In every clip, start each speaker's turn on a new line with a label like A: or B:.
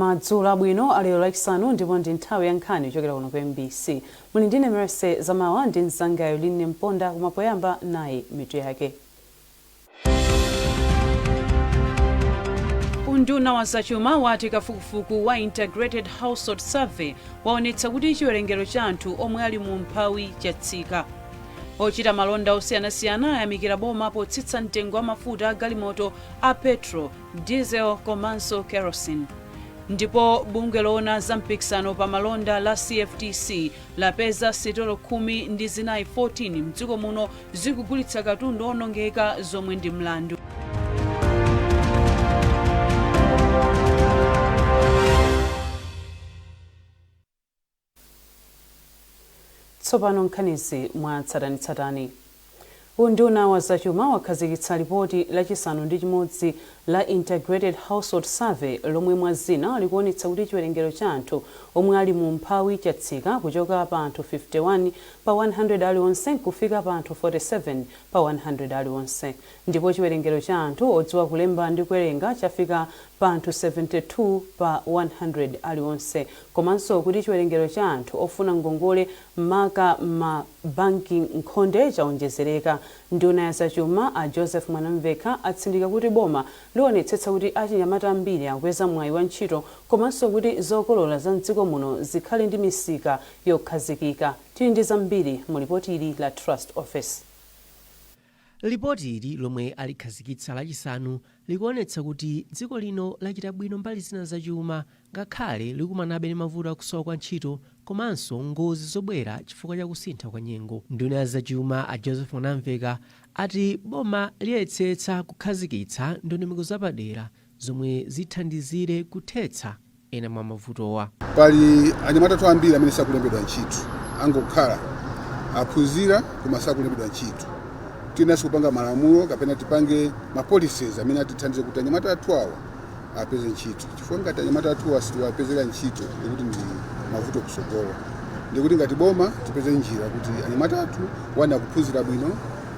A: Madzulo abwino alero lachisanu ndipo ndi nthawi ya nkhani kuchokera kuno ku MBC. Muli ndine Merese Zamawa ndi mzangayo Line Mponda kumapoyamba nayi mitu yake. Unduna wa zachuma wati kafukufuku wa Integrated Household Survey waonetsa kuti chiwerengero cha anthu omwe ali mu mphawi chatsika. Ochita malonda osiyanasiyana ayamikira boma potsitsa mtengo wa mafuta a galimoto a petro, diesel komanso kerosene. Ndipo bungwe loona za mpikisano pa malonda la CFTC lapeza sitolo 10 ndi zinayi 14 mdziko muno zikugulitsa katundu onongeka zomwe ndi mlandu. Tsopano nkhanizi mwa tsatanitsatani. Unduna wa zachuma wakhazikitsa ripoti lachisanu ndi chimodzi la Integrated Household Survey lomwe mwazina likuonetsa kuti chiwerengero cha anthu omwe ali mu mphawi chatsika kuchoka pa anthu 51 pa 100 aliwonse kufika pa anthu 47 pa 100 aliwonse. Ndipo chiwerengero cha anthu odziwa kulemba ndi kuwerenga chafika pa anthu 72 pa 100 aliwonse. Komanso kuti chiwerengero cha anthu ofuna ngongole maka banki nkhonde chaonjezereka. Nduna ya zachuma a Joseph Mwanamveka atsindika kuti boma liwonetsetsa kuti achinyamata ambiri akweza mwayi wa ntchito komanso kuti zokolola za mdziko muno zikhale ndi misika yokhazikika. Tili ndi zambiri mu ripoti ili la Trust Office.
B: Ripoti ili lomwe alikhazikitsa lachisanu likuonetsa kuti dziko lino lachita bwino mbali zina zachuma ngakhale likumanabe ndi mavuto akusowa kwa ntchito komanso ngozi zobwera chifukwa cha kusintha kwa nyengo. Nduna ya zachuma a Joseph Mwanamveka ati boma liyesetsa kukhazikitsa ndondomeko zapadera zomwe zithandizire kuthetsa ena mwa mavutowa.
C: Pali anyamata ambiri amene sakulembedwa ntchito angokhala aphunzira koma sakulembedwa ntchito. Tinaso kupanga malamulo kapena tipange ma policies amene atithandize kuti anyamata athu awa apeze ntchito. Chifukwa ngati anyamata athu asitiwapezera ntchito ndikuti ndi mavuto kusogolo. Ndikuti ngati boma tipeze njira kuti anyamata athu wana akuphunzira bwino,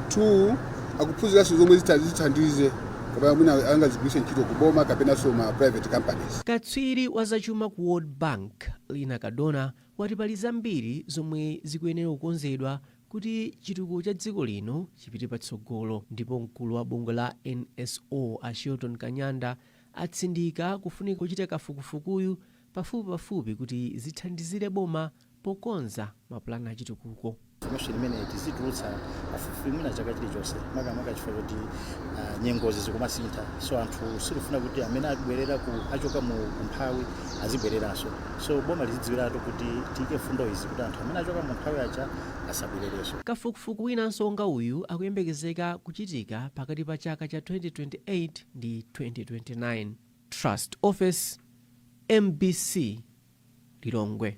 C: 2 akuphunziranso zomwe zithandize kapena mwina angazigwiritse ntchito kuboma kapena so ma private companies.
B: Katswiri wa zachuma ku World Bank Lina Kadona wati pali zambiri zomwe zikuyenera kukonzedwa kuti chitukuko cha dziko lino chipite patsogolo. Ndipo mkulu wa bungwe la NSO a Shilton Kanyanda atsindika kufunika kuchita kafukufukuyu pafupi kuti zithandizire boma pokonza mapulani a chitukuko.
D: Information imene tizitulutsa pafupi mwina chaka chilichonse makamaka chifukwa kuti nyengozi zikumasintha, so anthu silufuna kuti amene abwerera achoka mu mphawi azibwereranso. So boma lizidziwiratu kuti tiyike fundo izi kuti anthu amene achoka mu mphawi acha asabwererenso.
B: Kafukufuku winanso onga uyu akuyembekezeka kuchitika pakati pa chaka cha 2028 ndi 2029. Trust Office, MBC, Lilongwe.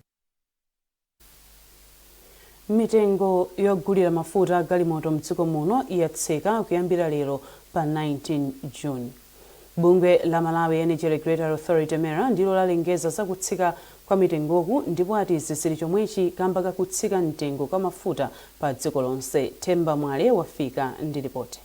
A: Mitengo yogulira mafuta a galimoto mdziko muno yatsika kuyambira lero pa 19 June. Bungwe la Malawi Energy Regulatory Authority MERA ndilo lalengeza za kutsika kwa mitengoku ndipo ati zisili chomwechi kamba kakutsika mtengo kwa mafuta pa dziko lonse. Themba Mwale wafika ndi ripoti.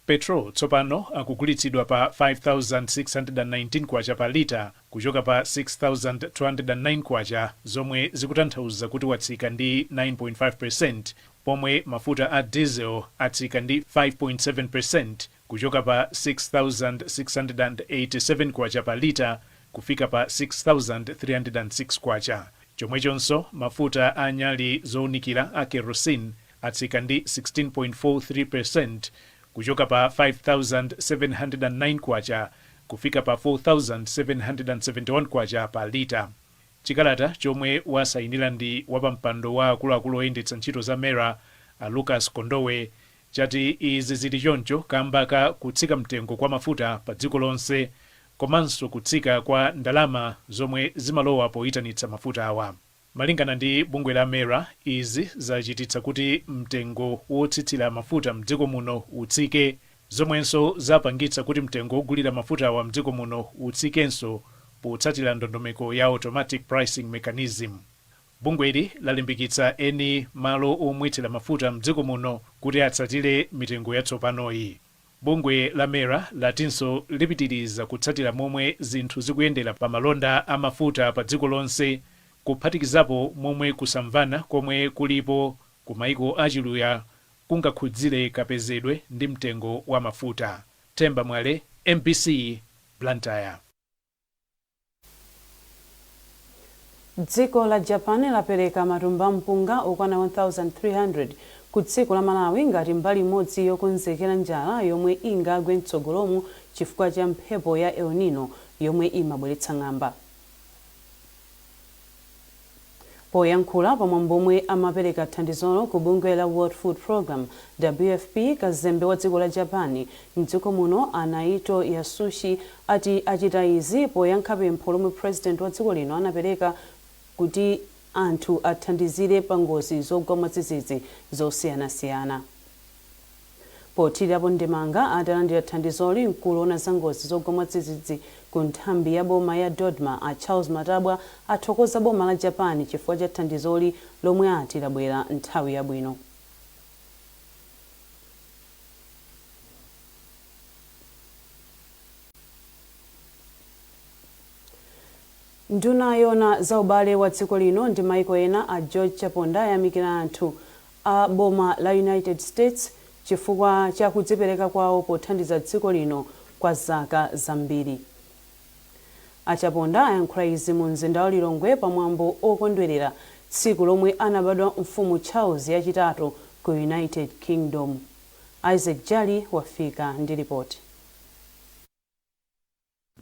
E: Petrol tsopano akugulitsidwa pa 5,619 kwacha pa lita kuchoka pa 6,209 kwacha, zomwe zikutanthauza kuti watsika ndi 9.5%, pomwe mafuta a diesel atsika ndi 5.7% kuchoka pa 6,687 kwacha pa lita kufika pa 6,306 kwacha. Chomwechonso mafuta a nyali zowunikira a kerosene atsika ndi 16.43% kuchoka pa 5,709 kwacha kufika pa 4,771 kwacha pa lita. Chikalata chomwe wasayinira ndi wapampando wa akuluakulu oyendetsa ntchito za MERA a Lucas Kondowe chati izi zili choncho kamba ka kutsika mtengo kwa mafuta pa dziko lonse komanso kutsika kwa ndalama zomwe zimalowa poyitanitsa mafuta awa. Malingana ndi bungwe la MERA, izi zachititsa kuti mtengo wotsitsira mafuta mdziko muno utsike, zomwenso zapangitsa kuti mtengo wogulira mafuta wa mdziko muno utsikenso potsatira ndondomeko ya automatic pricing mechanism. Bungweli lalimbikitsa eni malo omwetsera mafuta mdziko muno kuti atsatire mitengo yatsopanoyi. bungwe la mera latinso lipitiriza kutsatira momwe zinthu zikuyendera pa malonda amafuta pa dziko lonse, kuphatikizapo momwe kusamvana komwe kulipo ku maiko achiluya kungakhudzire kapezedwe ndi mtengo wa mafuta. Temba Mwale, MBC, Blantyre.
A: Dziko la Japan lapereka matumba mpunga okwana 1,300 ku dziko la Malawi ngati mbali imodzi yokonzekera njala yomwe ingagwe mtsogolomu chifukwa cha mphepo ya El Nino yomwe imabweretsa ng'amba. Poyankhula pamwambo omwe amapereka thandizolo ku bungwe la World Food Program WFP, kazembe wa dziko la Japan mdziko muno Anaito Yasushi ati achita izi poyankha pempho lomwe president wa dziko lino anapereka kuti anthu athandizire pa ngozi zogwa mwadzidzidzi zosiyanasiyana. Pothirapo ndemanga atalandira thandizoli mkulu ona za ngozi zogwa mwadzidzidzi ku nthambi ya boma ya Dodma a Charles Matabwa athokoza boma la Japan chifukwa cha thandizoli lomwe ati labwera nthawi yabwino. Nduna yona za ubale wa dziko lino ndi maiko ena a George Chaponda yamikira anthu a boma la United States chifukwa cha kudzipereka kwawo pothandiza dziko lino kwa zaka zambiri. Achaponda ayankhula izi mu mzinda wa Lilongwe pamwambo okondwerera tsiku lomwe anabadwa mfumu Charles yachitatu ku United Kingdom. Isaac Jali wafika ndi ripoti.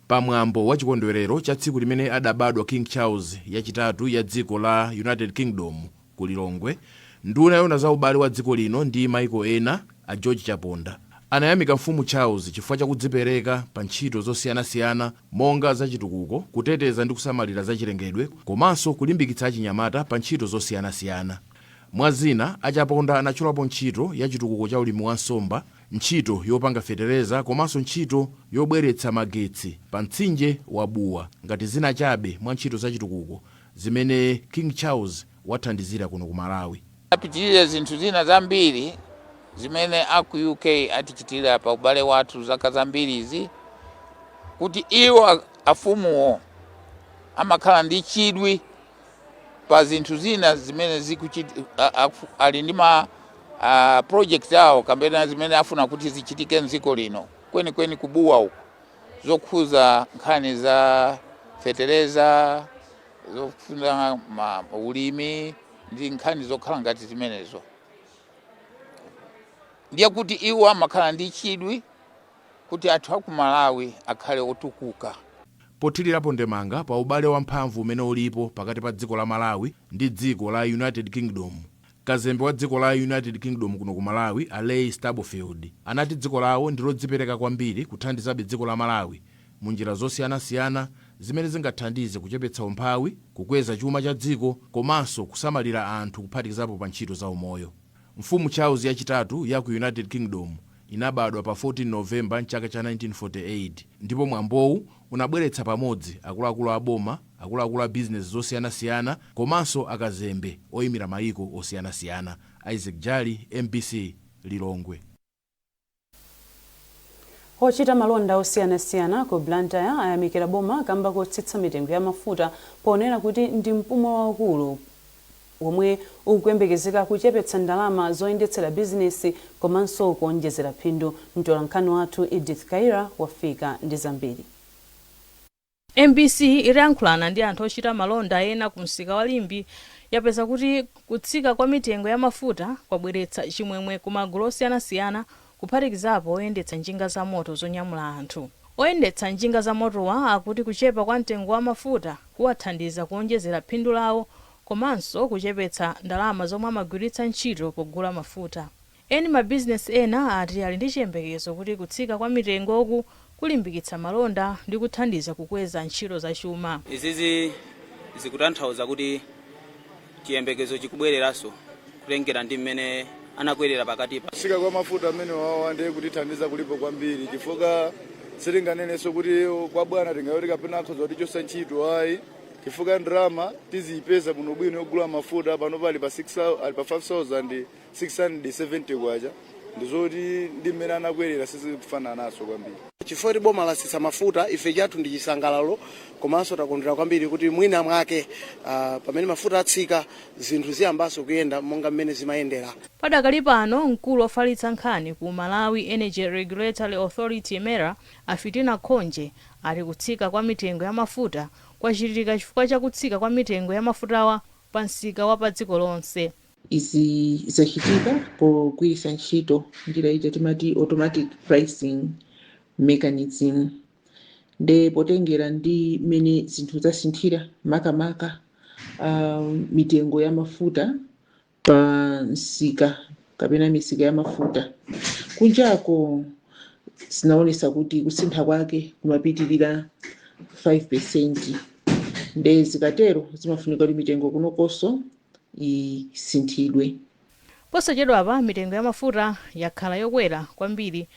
F: Pamwambo wa chikondwerero cha tsiku limene adabadwa King Charles yachitatu ya dziko la United Kingdom ku Lilongwe, nduna yona za ubale wa dziko lino ndi maiko ena a George Chaponda anayamika mfumu Charles chifukwa cha kudzipereka pa ntchito zosiyanasiyana monga zachitukuko, kuteteza ndi kusamalira zachilengedwe, komanso kulimbikitsa achinyamata pa ntchito zosiyanasiyana. Mwazina, Achaponda anachulapo ntchito ya chitukuko cha ulimi wa nsomba, ntchito yopanga fetereza, komanso ntchito yobweretsa magetsi pa mtsinje wa Buwa ngati zina chabe mwa ntchito zachitukuko zimene King Charles wathandizira kuno ku Malawi.
G: Apitirira zinthu zina zambiri zimene aku UK atichitira pa ubale wathu zaka zambiri izi, kuti iwo afumuwo amakhala ndi chidwi pa zinthu zina zimene ali ndi ma project awo kambena zimene afuna kuti zichitike mdziko lino kwenikweni kubuwa uko, zokhuza nkhani za fetereza, zokhuza ulimi ndi nkhani zokhala ngati zimenezo. Ndiye kuti iwo amakhala ndi chidwi kuti anthu aku Malawi akhale otukuka.
F: Pothirirapo ndemanga pa ubale wamphamvu umene ulipo pakati pa dziko la Malawi ndi dziko la United Kingdom, kazembe wa dziko la United Kingdom kuno ku Malawi Alei Stubblefield anati dziko lawo ndilodzipereka kwambiri kuthandizabe dziko la Malawi mu njira zosiyanasiyana zimene zingathandize kuchepetsa umphawi, kukweza chuma cha dziko, komanso kusamalira anthu kuphatikizapo pa ntchito za umoyo. Mfumu Charles yachitatu ya ku United Kingdom inabadwa pa 14 Novemba mchaka cha 1948, ndipo mwambowu unabweretsa pamodzi akuluakulu a boma, akuluakulu a business zosiyanasiyana, komanso akazembe oyimira maiko osiyanasiyana. Isaac Jali, MBC, Lilongwe.
A: Ochita malonda osiyanasiyana ku Blantyre ayamikira boma kamba kotsitsa mitengo ya mafuta ponena kuti ndi mpumo waukulu omwe ukuyembekezeka kuchepetsa ndalama zoyendetsera bizinesi komanso kuonjezera phindu. Mtolankhani wathu Edith Kaira wafika ndi zambiri.
H: MBC irayankhulana ndi anthu ochita malonda ena ku msika wa Limbi yapeza kuti kutsika kwa mitengo ya mafuta kwabweretsa chimwemwe ku magulu osiyanasiyana kuphatikizapo oyendetsa njinga za moto zonyamula anthu. Oyendetsa njinga za motowa akuti kuchepa kwa mtengo wa mafuta kuwathandiza kuonjezera phindu lawo komanso kuchepetsa ndalama zomwe amagwiritsa ntchito pogula mafuta. Eni mabizinesi ena ati ali ndi chiyembekezo kuti kutsika kwa mitengoku kulimbikitsa malonda ndi kuthandiza kukweza ntchito za chuma.
I: Izizi zikutanthauza kuti chiyembekezo chikubwereranso kulengera ndi mmene anakwerera pakati pa
J: kutsika kwa mafuta amene wawa ndiye kutithandiza kulipo kwambiri chifukwa sitinganenenso kuti kwa bwana tingayoti kapena akhoza kuti chosa ntchito ayi, chifukwa ndalama tiziyipeza muno bwino yogula mafuta pano pali pa 5,670 kwacha, ndizoti ndi mmene anakwerera sizikufanana naso kwambiri.
K: Chifukwa boma lasitsa mafuta ife chathu ndi chisangalalo komanso takondwera kwambiri kuti mwina mwake pamene mafuta atsika zinthu ziyambanso kuyenda monga mmene zimayendera.
H: Padakali pano mkulu ofalitsa nkhani ku Malawi Energy Regulatory Authority MERA Afitina Khonje ali kutsika kwa mitengo ya mafuta kwachitika chifukwa cha kutsika kwa mitengo ya mafutawa pa msika wa pa dziko lonse.
L: Izi zachitika pogwiritsa ntchito njira ija timati automatic pricing mechanism nde potengera ndi mene zinthu zasinthira makamaka mitengo ya mafuta pa msika kapena misika ya mafuta kunjako zinaonesa kuti kusintha kwake kumapitirira 5%. Nde zikatero zimafunika kuti mitengo kunokonso isinthidwe.
H: Posachedwa apa mitengo ya mafuta yakhala yokwera kwambiri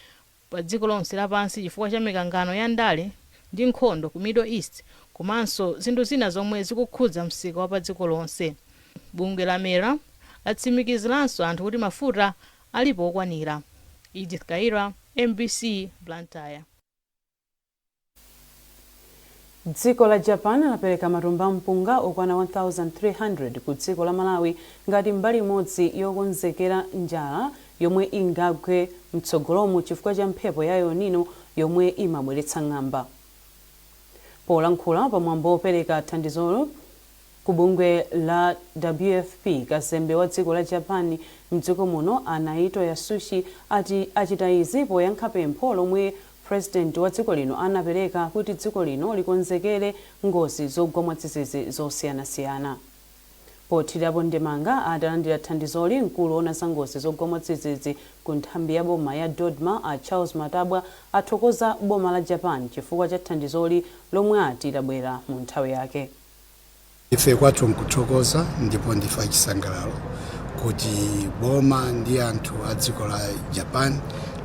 H: pa dziko lonse lapansi chifukwa cha mikangano ya ndale ndi nkhondo ku Middle East komanso zinthu zina zomwe zikukhudza msika wa pa dziko lonse. Bungwe la MERA latsimikiziranso anthu kuti mafuta alipo okwanira. Edith Kaira, MBC, Blantyre.
A: Dziko la Japan lapereka matumba mpunga okwana 1300 ku dziko la Malawi ngati mbali imodzi yokonzekera njala yomwe ingagwe mtsogolomo chifukwa cha mphepo ya El Nino yomwe imabweretsa ng'amba. Polankhula pamwambo opereka thandizolo ku bungwe la WFP, kazembe wa dziko la Japan mdziko muno Naito Yasushi ati achita izi poyankha pempho lomwe President wa dziko lino anapereka kuti dziko lino likonzekere ngozi zogwa mwadzidzidzi zosiyanasiyana. Pothirapo ndemanga atalandira thandizoli mkulu ona za ngozi zogwa mwadzidzidzi ku nthambi ya boma ya Dodma Charles Matabwa athokoza boma la Japan chifukwa cha thandizoli lomwe ati labwera mu nthawi yake.
M: Ife kwathu nkuthokoza ndipo ndifa chisangalalo kuti boma ndi anthu a dziko la Japan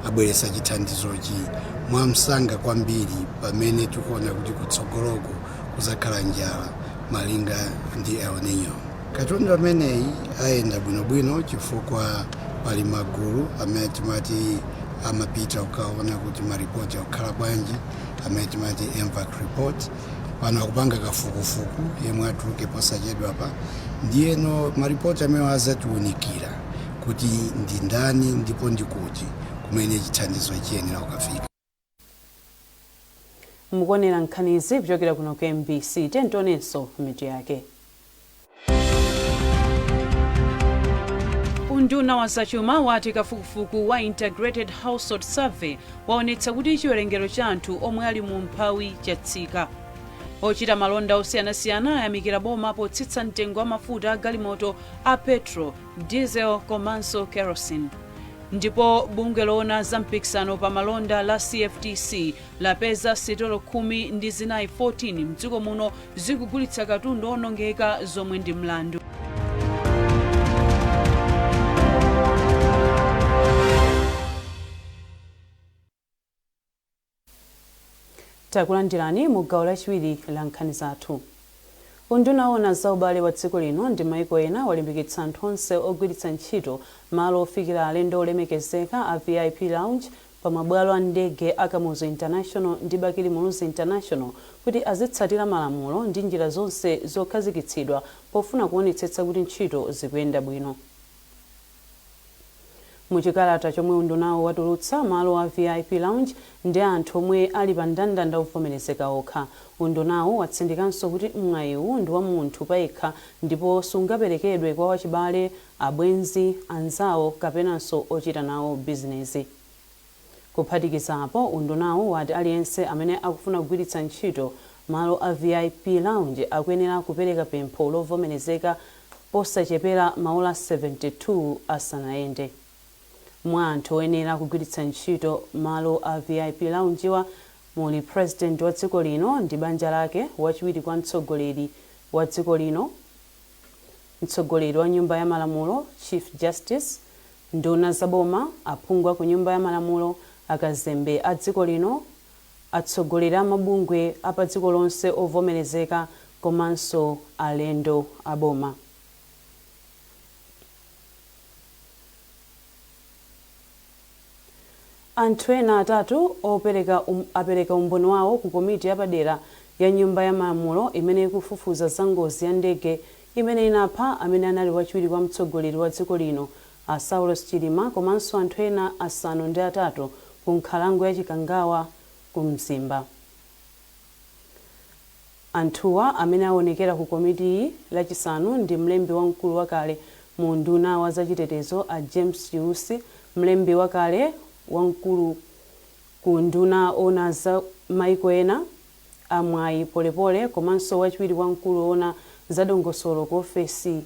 M: abweretsa chithandizochi mwamsanga kwambiri pamene tikuona kuti kutsogoloko kuzakhala njala malinga ndi El Nino. Katundu ameneyi ayenda bwinobwino chifukwa pali magulu amene timati amapita ukaona kuti maripoti akukhala bwanji amene timati impact report. Pano akupanga kafukufuku yemwe atuluke posachedwa pa ndiyeno maripoti amene azatiunikira kuti ndi ndani ndipo ndikuti kumene chithandizo chiyenera kukafika.
A: Mukuonera nkhanizi kuchokera kuno ku MBC tentonenso mitu yake. Unduna wa zachuma wati kafukufuku wa Integrated Household Survey waonetsa kuti chiwerengero cha anthu omwe ali mu mphawi chatsika. Ochita malonda osiyanasiyana ayamikira boma potsitsa mtengo wa mafuta a galimoto a petrol, diesel komanso kerosene. Ndipo bungwe loona za mpikisano pa malonda la CFTC lapeza sitolo 10 ndi zinayi 14 mdziko muno zikugulitsa katundu onongeka zomwe ndi mlandu. Takulandirani mu gawo lachiwiri la nkhani zathu. Unduna ona za ubale wa dziko lino ndi maiko ena walimbikitsa anthu onse ogwiritsa ntchito malo ofikira alendo olemekezeka a VIP lounge pa mabwalo a ndege a Kamuzu International ndi Bakili Muluzi International kuti azitsatira malamulo ndi njira zonse zokhazikitsidwa pofuna kuonetsetsa kuti ntchito zikuyenda bwino. Muchikalata chomwe undunawo watulutsa malo a VIP lounge ndi anthu omwe ali pa ndandanda ovomerezeka okha. Undunawo watsindikanso kuti mwayiwu ndi wa munthu payekha ndipo sungaperekedwe kwa wachibale, abwenzi, anzawo kapenanso ochita nawo bizinesi. Kuphatikizapo undunawo wati aliyense amene akufuna kugwiritsa ntchito malo a VIP lounge akuyenera kupereka pempho lovomerezeka posachepera maola 72 asanayende. Mwa anthu oyenera kugwiritsa ntchito malo a VIP lounge wa muli President wa dziko lino ndi banja lake, wachiwiri kwa mtsogoleri wa dziko lino, mtsogoleri wa nyumba ya malamulo Chief Justice, nduna zaboma, aphungu ku nyumba ya malamulo, akazembe a dziko lino, atsogoleri a mabungwe a pa dziko lonse ovomerezeka komanso alendo aboma. Anthu ena atatu apereka umboni wawo ku komiti yapadera ya nyumba ya malamulo imene ikufufuza za ngozi ya ndege imene inapha amene anali wachiwiri kwa mtsogoleri wa dziko lino Saulos Chilima komanso anthu ena asanu ndi atatu ku nkhalango ya Chikangawa ku Mzimba. Anthuwa amene aonekera ku komiti lachisanu ndi mlembi wamkulu wakale mu nduna wa zachitetezo a James Chiusi, mlembi wakale wamkulu ku nduna ona za maiko ena amwayi Polepole komanso wachiwiri wamkulu ona za dongosolo ku ofesi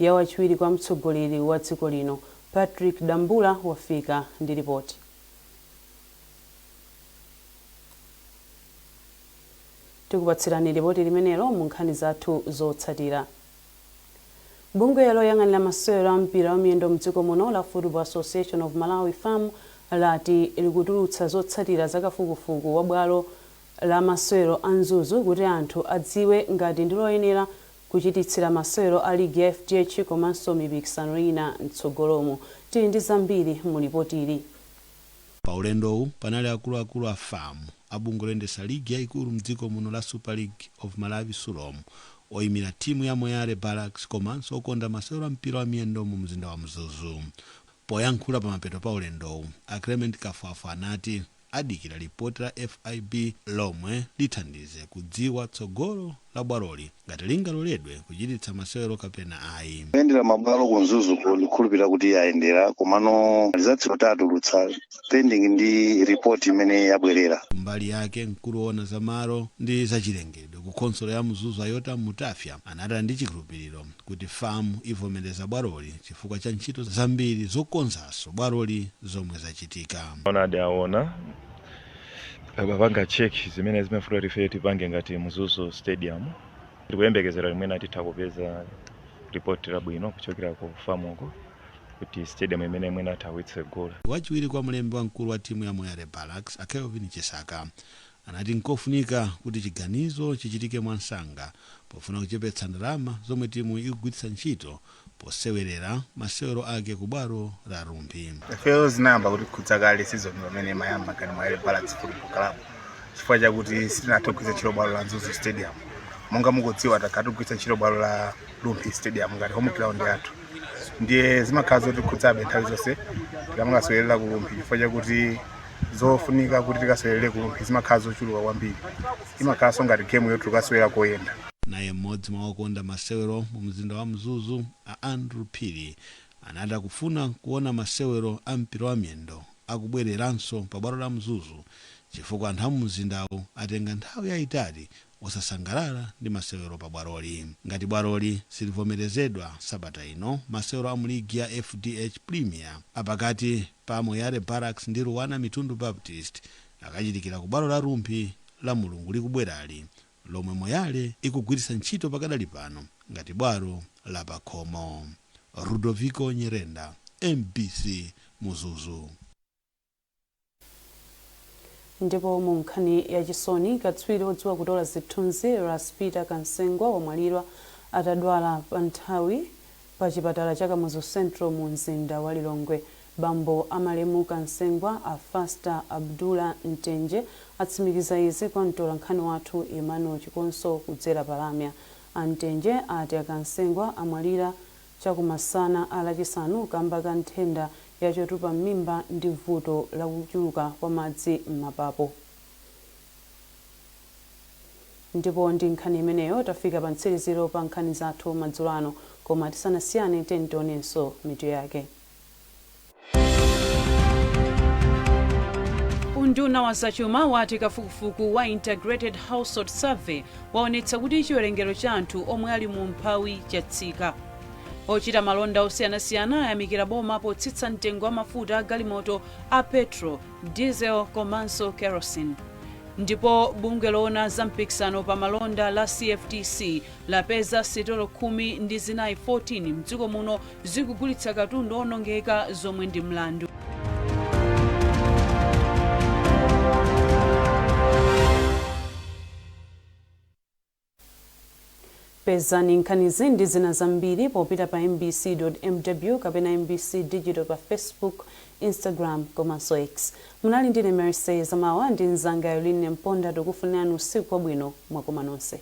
A: ya wachiwiri kwa mtsogoleri wa dziko lino. Patrick Dambula wafika ndi ripoti. Tikupatsirani ripoti limenelo mu nkhani zathu zotsatira. Bungwe loyang'anira masewero a mpira wa miyendo mdziko muno la Football Association of Malawi FAM lati likutulutsa zotsatira zakafukufuku wa bwalo la masewero a Mzuzu kuti anthu adziwe ngati ndi loyenera kuchititsira masewero a ligi ya FDH komanso mipikisano ina mtsogolomo. Tili ndi zambiri mu ripoti ili.
N: Pa ulendowu panali akuluakulu a FAM abungwe loyendetsa ligi yaikulu mdziko muno la Super League of Malawi Sulomo oyimira timu ya Moyale Barracks komanso okonda masewero a mpira wa miyendo mu mzinda wa Mzuzu. Poyankhula pa mapeto pa ulendowu, a Clement Kafafu anati adikira ripoti la FIB lomwe lithandize kudziwa tsogolo la bwaloli ngati lingaloledwe kuchititsa masewero kapena ayi.
O: Kuyendera mabwalo ku Mzuzu kulikhulupirira kuti ayendera komano lizatsiro tatulutsa pending ndi ripoti imene yabwerera.
N: Mbali yake mkulu ona za malo ndi zachilengedwe ku konsolo ya Mzuzu Ayota Mutafya anati ndi chikhulupiriro kuti FAM ivomereza bwaloli chifukwa cha ntchito zambiri zokonzanso bwaloli zomwe zachitika.
P: Aona bapanga check zimene zimefuna rifeti pange ngati Mzuzu Stadium tikuyembekezera limene atitha kupeza report labwino kuchokera ku FAM uko kuti stadium imene mwene athawitse gola.
N: Wachiwiri kwa mlembi wamkulu wa timu ya Moyale Barracks a Kelvin Chisaka anati nkofunika kuti chiganizo chichitike mwansanga pofuna kuchepetsa ndalama zomwe timu ikugwiritsa ntchito posewerera masewero ake ku bwalo la Rumpi.
Q: Ifeyo zinayamba kuti kudzakale season imene mayamba ngati Moyale Barracks Football Club chifukwa chakuti sitinatogwiritsa ntchito bwalo la Mzuzu Stadium. Monga mukudziwa takatugwiritsa ntchito bwalo la Rumpi Stadium ngati home ground yathu. Ndiye zimakhala zoti kudzabe nthawi zonse tikamangasowerera ku Rumpi chifukwa chakuti zofunika kuti tikasowerere ku Rumpi zimakhala zochuluka kwambiri. Imakhalanso ngati game yoti tikasowera koyenda.
N: Naye mmodzi mwa okonda masewero mu mzinda wa Mzuzu a Andrew Phiri anati kufuna kuona masewero a mpira wa miyendo akubwereranso pa bwalo la Mzuzu chifukwa anthu a mzindawo atenga nthawi yayitali osasangalala ndi masewero pa bwaloli. Ngati bwaloli silivomerezedwa sabata ino masewero a muligi ya FDH Premier apakati pa Moyale Barracks ndi Ruwana Mitundu Baptist akachitikira ku bwalo la Rumpi la Mulungu likubwerali lomwe Moyale ikugwiritsa ntchito pakadali pano ngati bwalo la pakhomo. Rudovico Nyerenda, MBC Mzuzu.
A: Ndipo mu nkhani yachisoni katswiri odziwa kutola zithunzi Raspita Kansengwa wamwalira atadwala pa nthawi pa chipatala cha Kamuzu Central mu mzinda wa Lilongwe. Bambo Amalemu Kansengwa a Fasta Abdullah Ntenje atsimikiza izi kwa mtola nkhani wathu Emmanuel Chikonso kudzera palamya. Antenje ati Kansengwa amwalira chakumasana alachisanu kamba ka nthenda yachotupa m'mimba ndi vuto la kuchuluka kwa madzi m'mapapo. Ndipo ndi nkhani imeneyo tafika pa mtsiriziro pa nkhani zathu madzulo ano, koma tisanasiyane tionenso mitu yake. Unduna wa zachuma wati kafukufuku wa Integrated Household Survey waonetsa kuti chiwerengero cha anthu omwe ali mu mphawi chatsika. Ochita malonda osiyanasiyana ayamikira boma potsitsa mtengo wa mafuta a galimoto a petrol, diesel komanso kerosene. Ndipo bungwe loona za mpikisano pa malonda la CFTC lapeza sitolo 10 ndi zinayi 14 mdziko muno zikugulitsa katundu onongeka zomwe ndi mlandu. Pezani nkhani zindi zina zambiri popita pa mbc.mw kapena mbc digital pa Facebook, Instagram komanso X. Munali ndine Mercedes Zamawa ndi nzanga Yoline Mponda, tikufunirani usiku wabwino mwakoma nonse.